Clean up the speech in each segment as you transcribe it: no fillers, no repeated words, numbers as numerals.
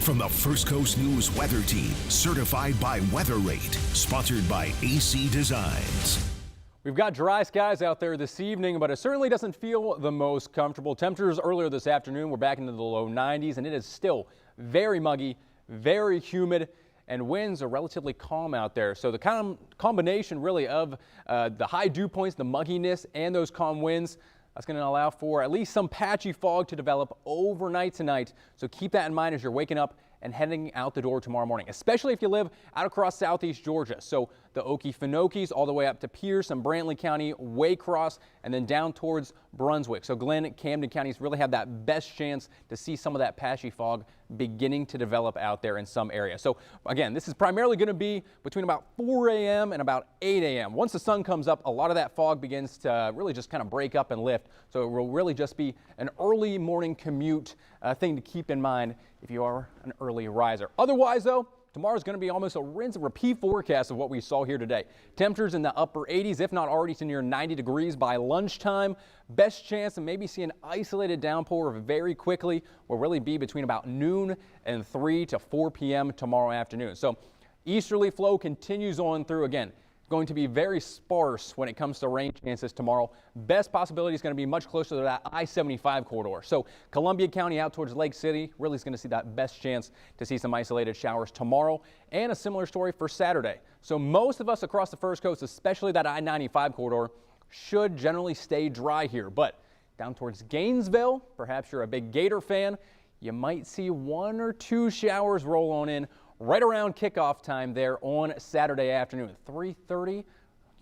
From the First Coast News Weather Team, certified by Weather Rate, sponsored by AC Designs. We've got dry skies out there this evening, but it certainly doesn't feel the most comfortable. Temperatures earlier this afternoon were back into the low 90s, and it is still very muggy, very humid, and winds are relatively calm out there. So the combination really of the high dew points, the mugginess, and those calm winds, that's going to allow for at least some patchy fog to develop overnight tonight. So keep that in mind as you're waking up and heading out the door tomorrow morning, especially if you live out across southeast Georgia. So the Okefenokee all the way up to Pierce and Brantley County, Waycross, and then down towards Brunswick. So Glenn, Camden counties really have that best chance to see some of that patchy fog beginning to develop out there in some areas. So again, this is primarily going to be between about 4 a.m. and about 8 a.m. Once the sun comes up, a lot of that fog begins to really just kind of break up and lift. So it will really just be an early morning commute thing to keep in mind if you are an early riser. Otherwise, though, tomorrow's going to be almost a rinse and repeat forecast of what we saw here today. Temperatures in the upper 80s, if not already to near 90 degrees by lunchtime. Best chance to maybe see an isolated downpour very quickly will really be between about noon and 3 to 4 p.m. tomorrow afternoon. So easterly flow continues on through again. Going to be very sparse when it comes to rain chances tomorrow. Best possibility is going to be much closer to that I-75 corridor. So Columbia County out towards Lake City really is going to see that best chance to see some isolated showers tomorrow, and a similar story for Saturday. So most of us across the First Coast, especially that I-95 corridor, should generally stay dry here. But down towards Gainesville, perhaps you're a big Gator fan, you might see 1 or 2 showers roll on in right around kickoff time there on Saturday afternoon, 3:30. You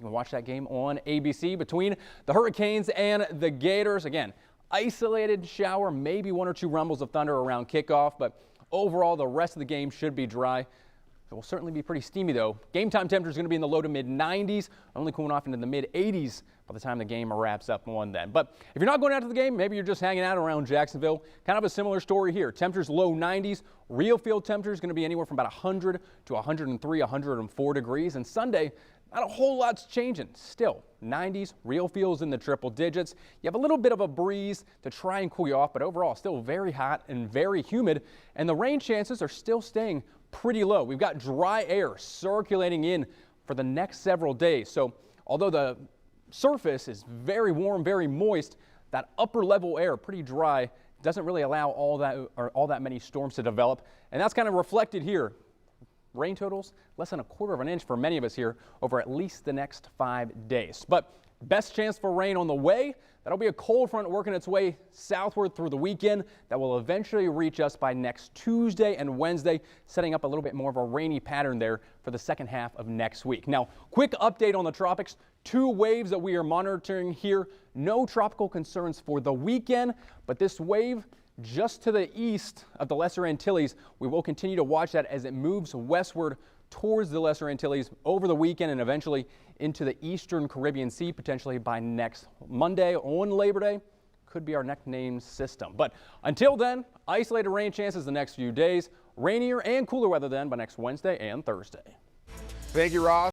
can watch that game on ABC between the Hurricanes and the Gators. Again, isolated shower, maybe 1 or 2 rumbles of thunder around kickoff, but overall the rest of the game should be dry. It will certainly be pretty steamy though. Game time temperature is going to be in the low to mid 90s, only cooling off into the mid 80s by the time the game wraps up on then. But if you're not going out to the game, maybe you're just hanging out around Jacksonville. Kind of a similar story here. Temperatures low 90s. Real field temperature is going to be anywhere from about 100 to 103, 104 degrees. And Sunday, not a whole lot's changing. Still 90s, real feels in the triple digits. You have a little bit of a breeze to try and cool you off, but overall still very hot and very humid. And the rain chances are still staying pretty low. We've got dry air circulating in for the next several days. So although the surface is very warm, very moist, that upper level air, pretty dry, doesn't really allow all that many storms to develop. And that's kind of reflected here. Rain totals less than 1/4 of an inch for many of us here over at least the next 5 days. But best chance for rain on the way. That'll be a cold front working its way southward through the weekend that will eventually reach us by next Tuesday and Wednesday, setting up a little bit more of a rainy pattern there for the second half of next week. Now, quick update on the tropics. 2 waves that we are monitoring here. No tropical concerns for the weekend, but this wave just to the east of the Lesser Antilles, we will continue to watch that as it moves westward towards the Lesser Antilles over the weekend and eventually into the eastern Caribbean Sea, potentially by next Monday on Labor Day. Could be our next named system. But until then, isolated rain chances the next few days. Rainier and cooler weather then by next Wednesday and Thursday. Thank you, Ross.